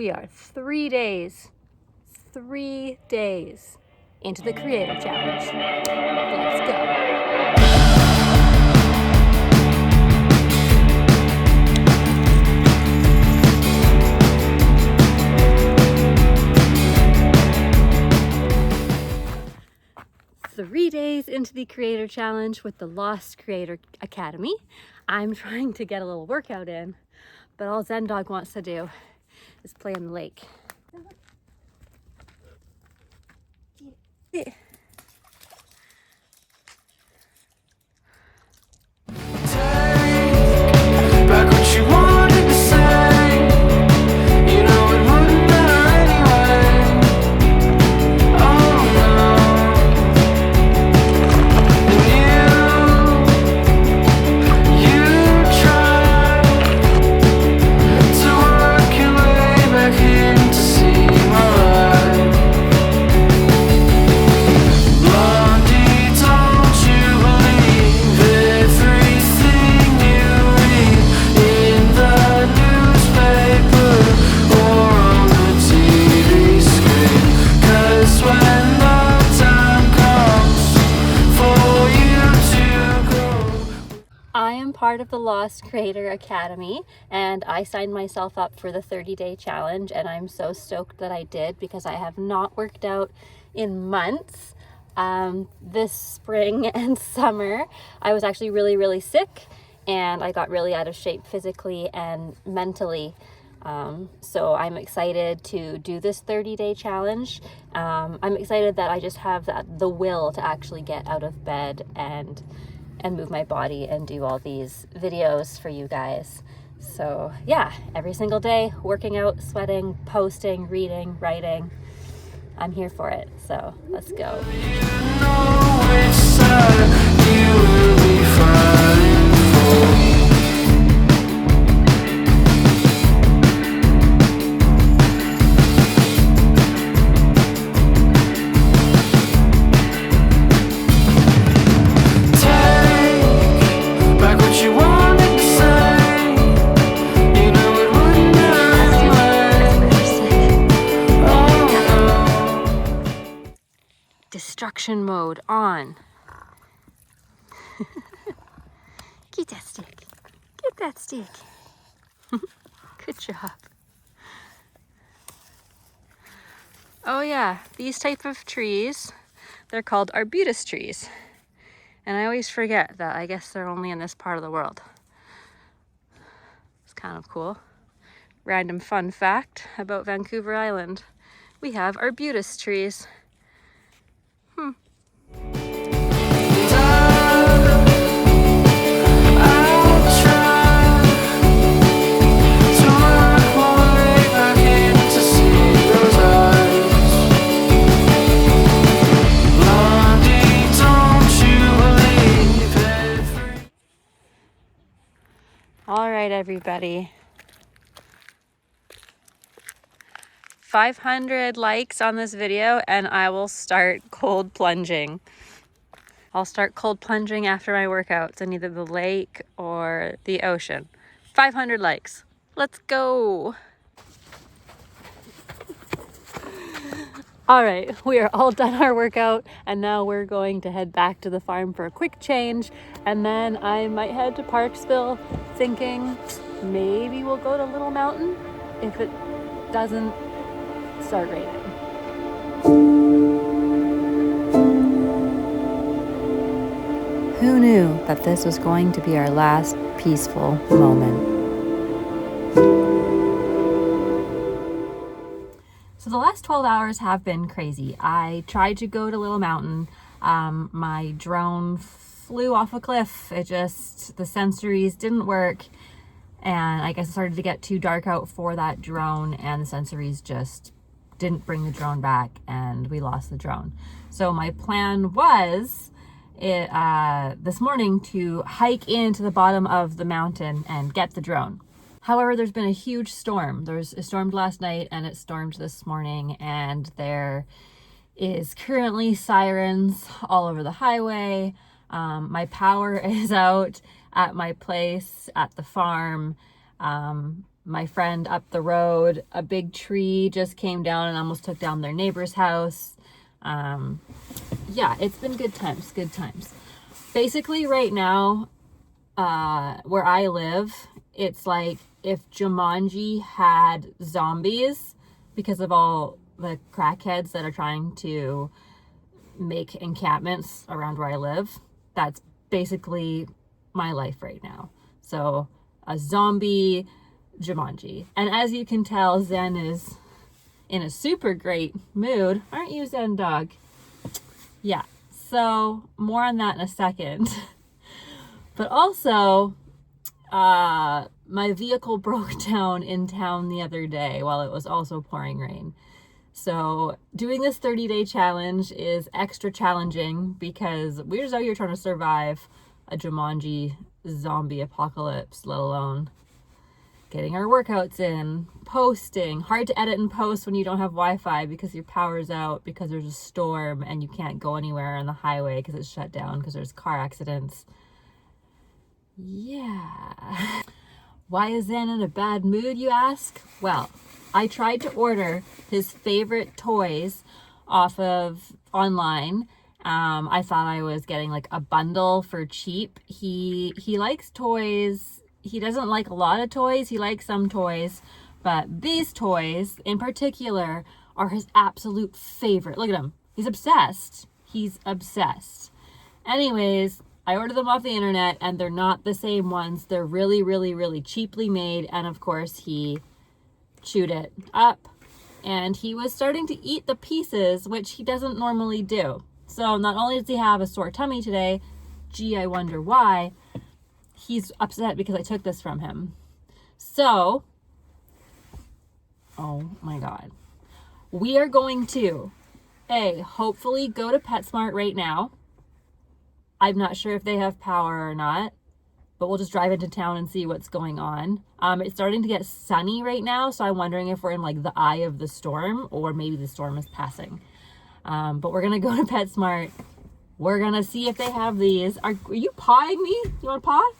We are 3 days into the Creator Challenge. Let's go. 3 days into the Creator Challenge with the Lost Creator Academy. I'm trying to get a little workout in, but all Zen Dog wants to do is play in the lake. Part of the Lost Creator Academy, and I signed myself up for the 30-day challenge, and I'm so stoked that I did because I have not worked out in months. This spring and summer I was actually really sick, and I got really out of shape physically and mentally. So I'm excited to do this 30-day challenge. I'm excited that I just have the will to actually get out of bed and move my body and do all these videos for you guys. So yeah, every single day, working out, sweating, posting, reading, writing. I'm here for it, so let's go. You know which side you will be fighting for. Destruction mode on. Get that stick. Get that stick. Good job. Oh yeah, these type of trees, they're called arbutus trees. And I always forget that I guess they're only in this part of the world. It's kind of cool. Random fun fact about Vancouver Island. We have arbutus trees. All right, everybody. 500 likes on this video and I will start cold plunging. I'll start cold plunging after my workouts in either the lake or the ocean. 500 likes. Let's go. All right, we are all done our workout and now we're going to head back to the farm for a quick change, and then I might head to Parksville, thinking maybe we'll go to Little Mountain if it doesn't start raining. Who knew that this was going to be our last peaceful moment? So the last 12 hours have been crazy. I tried to go to Little Mountain. My drone flew off a cliff. The sensories didn't work. And I guess it started to get too dark out for that drone, and the sensories just didn't bring the drone back and we lost the drone. So my plan was this morning to hike into the bottom of the mountain and get the drone. However, there's been a huge storm. It stormed last night and it stormed this morning, and there is currently sirens all over the highway. My power is out at my place at the farm. my friend up the road, a big tree just came down and almost took down their neighbor's house. Yeah, it's been good times, good times. Basically right now, where I live, it's like if Jumanji had zombies because of all the crackheads that are trying to make encampments around where I live. That's basically my life right now. So a zombie Jumanji. And as you can tell, Zen is in a super great mood. Aren't you, Zen dog? Yeah. So more on that in a second. But also, my vehicle broke down in town the other day while it was also pouring rain. So doing this 30-day challenge is extra challenging because we're just out here trying to survive a Jumanji zombie apocalypse, let alone getting our workouts in, posting. Hard to edit and post when you don't have Wi-Fi because your power's out, because there's a storm and you can't go anywhere on the highway because it's shut down because there's car accidents. Yeah. Why is Zen in a bad mood, you ask? Well, I tried to order his favorite toys off of online. I thought I was getting like a bundle for cheap. He likes toys. He doesn't like a lot of toys. He likes some toys, but these toys in particular are his absolute favorite. Look at him. He's obsessed. He's obsessed. Anyways, I ordered them off the internet and they're not the same ones. They're really, really, really cheaply made. And of course he chewed it up and he was starting to eat the pieces, which he doesn't normally do. So not only does he have a sore tummy today, gee, I wonder why, he's upset because I took this from him. So, oh my God. We are going to, hopefully go to PetSmart right now. I'm not sure if they have power or not, but we'll just drive into town and see what's going on. It's starting to get sunny right now, so I'm wondering if we're in like the eye of the storm or maybe the storm is passing. But we're gonna go to PetSmart. We're gonna see if they have these. Are you pawing me? You want to paw?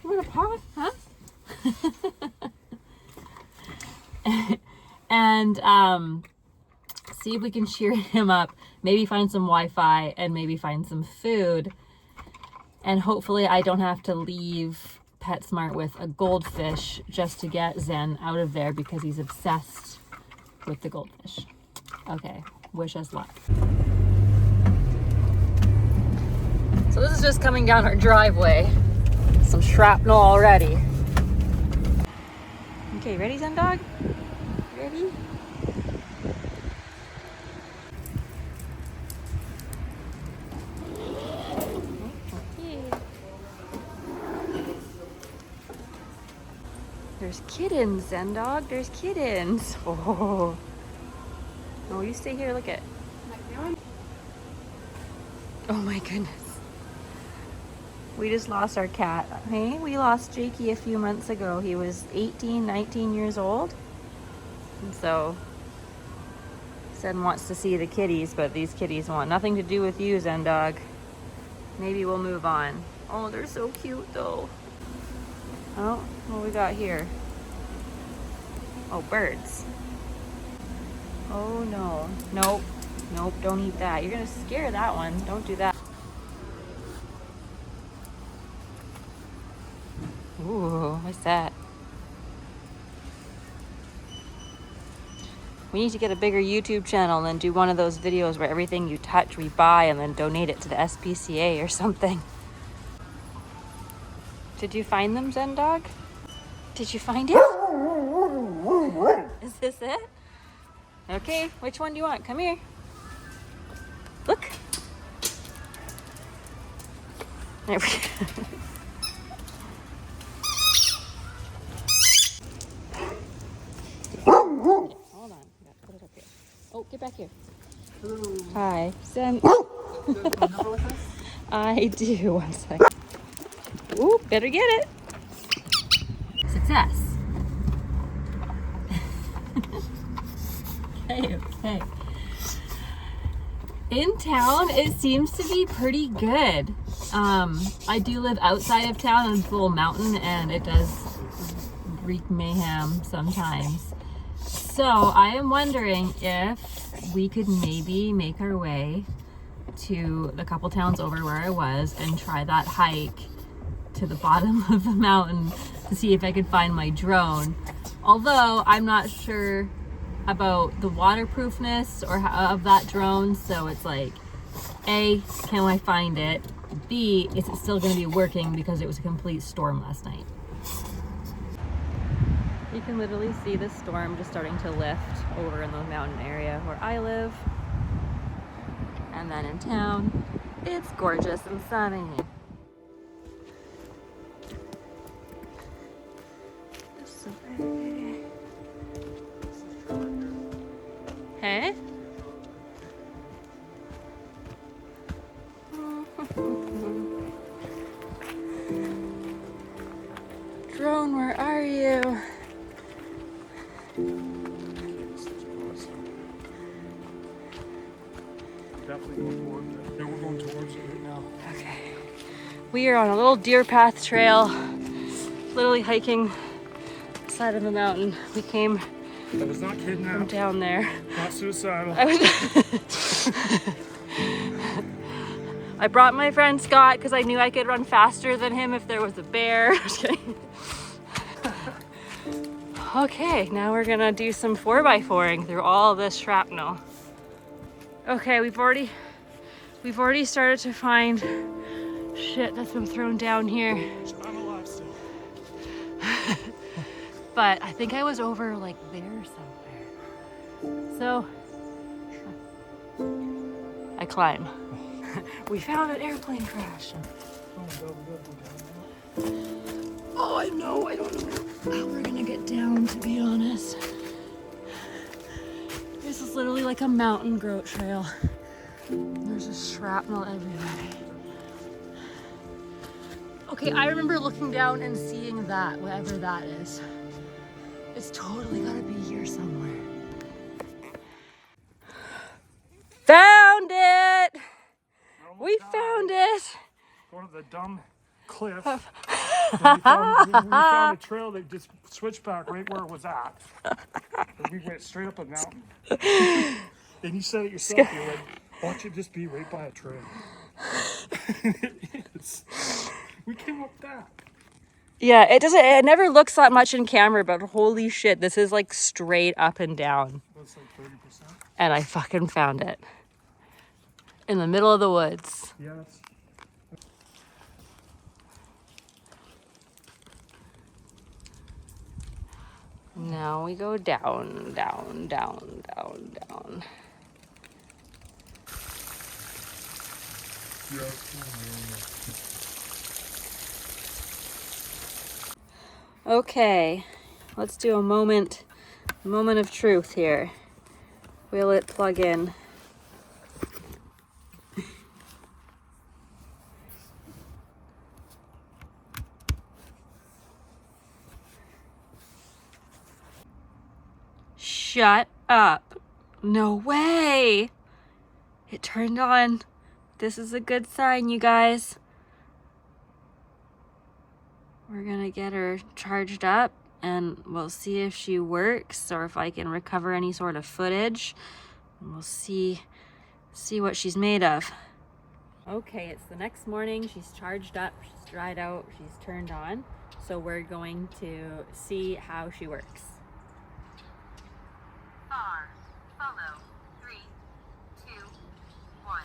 You want to paw? Huh? And see if we can cheer him up. Maybe find some Wi-Fi and maybe find some food. And hopefully I don't have to leave PetSmart with a goldfish just to get Zen out of there because he's obsessed with the goldfish. Okay, wish us luck. So this is just coming down our driveway. Some shrapnel already. Okay, ready, Zen dog? Ready? There's kittens, Zen dog. There's kittens. Oh. Oh, you stay here. Look at. Oh my goodness. We just lost our cat. Hey, we lost Jakey a few months ago. He was 18, 19 years old. And so Zen wants to see the kitties, but these kitties want nothing to do with you, Zen dog. Maybe we'll move on. Oh, they're so cute though. Oh, what we got here? Oh, birds. Oh no. Nope. Nope, don't eat that. You're gonna scare that one. Don't do that. Ooh, what's that? We need to get a bigger YouTube channel and then do one of those videos where everything you touch we buy and then donate it to the SPCA or something. Did you find them, Zen dog? Did you find it? Is this it? Okay, which one do you want? Come here. Look. There we go. Hold on, I gotta put it up here. Oh, get back here. Hello. Hi, Zen. I do. One second. Ooh, better get it. Success. Okay. In town, it seems to be pretty good. I do live outside of town on this little mountain, and it does wreak mayhem sometimes. So I am wondering if we could maybe make our way to the couple towns over where I was and try that hike to the bottom of the mountain to see if I could find my drone. Although I'm not sure about the waterproofness or of that drone, so it's like, A, can I find it? B, is it still going to be working because it was a complete storm last night? You can literally see the storm just starting to lift over in the mountain area where I live. And then in town, it's gorgeous and sunny. So pretty. Hey? Drone, where are you? Definitely going towards it. Yeah, we're going towards it right now. Okay. We are on a little deer path trail, literally hiking the side of the mountain. We came I was not kidnapped. from down there. Not suicidal. I brought my friend Scott because I knew I could run faster than him if there was a bear. Just kidding. Okay, now we're gonna do some 4x4ing through all this shrapnel. Okay, we've already started to find shit that's been thrown down here. I'm alive still. But I think I was over like there somewhere. So I climb. We found an airplane crash. Oh, I know. I don't know how we're gonna get down, to be honest. This is literally like a mountain goat trail. There's just shrapnel everywhere. Okay, I remember looking down and seeing that, whatever that is. It's totally gotta be here somewhere. Found it! We found it! Going to the dumb cliff. we found a trail that just switched back right where it was at. And we went straight up a mountain. And you said it yourself, you're like, watch it just be right by a trail. It is. We came up that. Yeah, it never looks that much in camera, but holy shit, this is like straight up and down. That's like 30%. And I fucking found it. In the middle of the woods. Yes. Now we go down, down, down, down, down. Okay, let's do a moment of truth here. Will it plug in? Shut up. No way. It turned on. This is a good sign, you guys. We're gonna get her charged up and we'll see if she works or if I can recover any sort of footage. And we'll see what she's made of. Okay, it's the next morning. She's charged up, she's dried out, she's turned on. So we're going to see how she works. Follow, 3, 2, 1.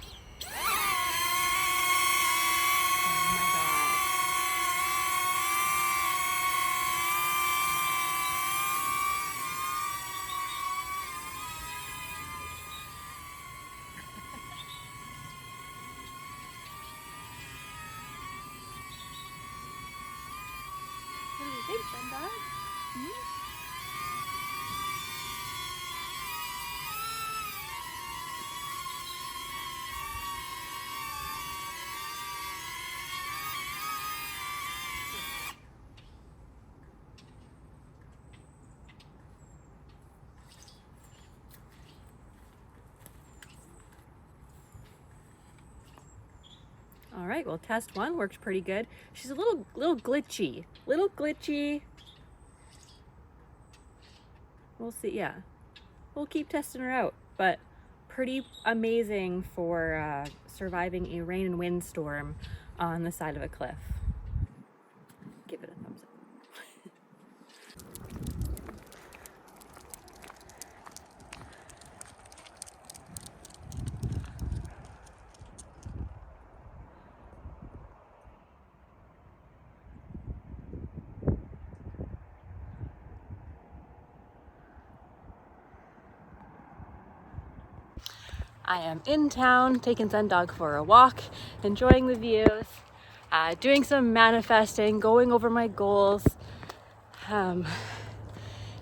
What do you think, Sundog? All right, well, test one worked pretty good. She's a little glitchy, we'll see. Yeah, we'll keep testing her out, but pretty amazing for surviving a rain and wind storm on the side of a cliff. Give it a thumbs up. I am in town, taking Sundog for a walk, enjoying the views, doing some manifesting, going over my goals.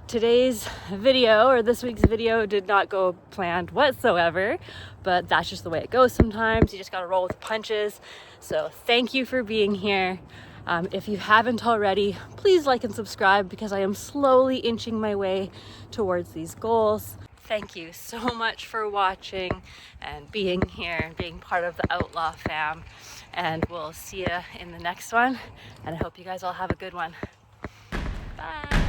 Today's video, or this week's video, did not go planned whatsoever, but that's just the way it goes sometimes. You just gotta roll with the punches. So thank you for being here. If you haven't already, please like and subscribe because I am slowly inching my way towards these goals. Thank you so much for watching and being here and being part of the Outlaw fam. And we'll see you in the next one. And I hope you guys all have a good one. Bye.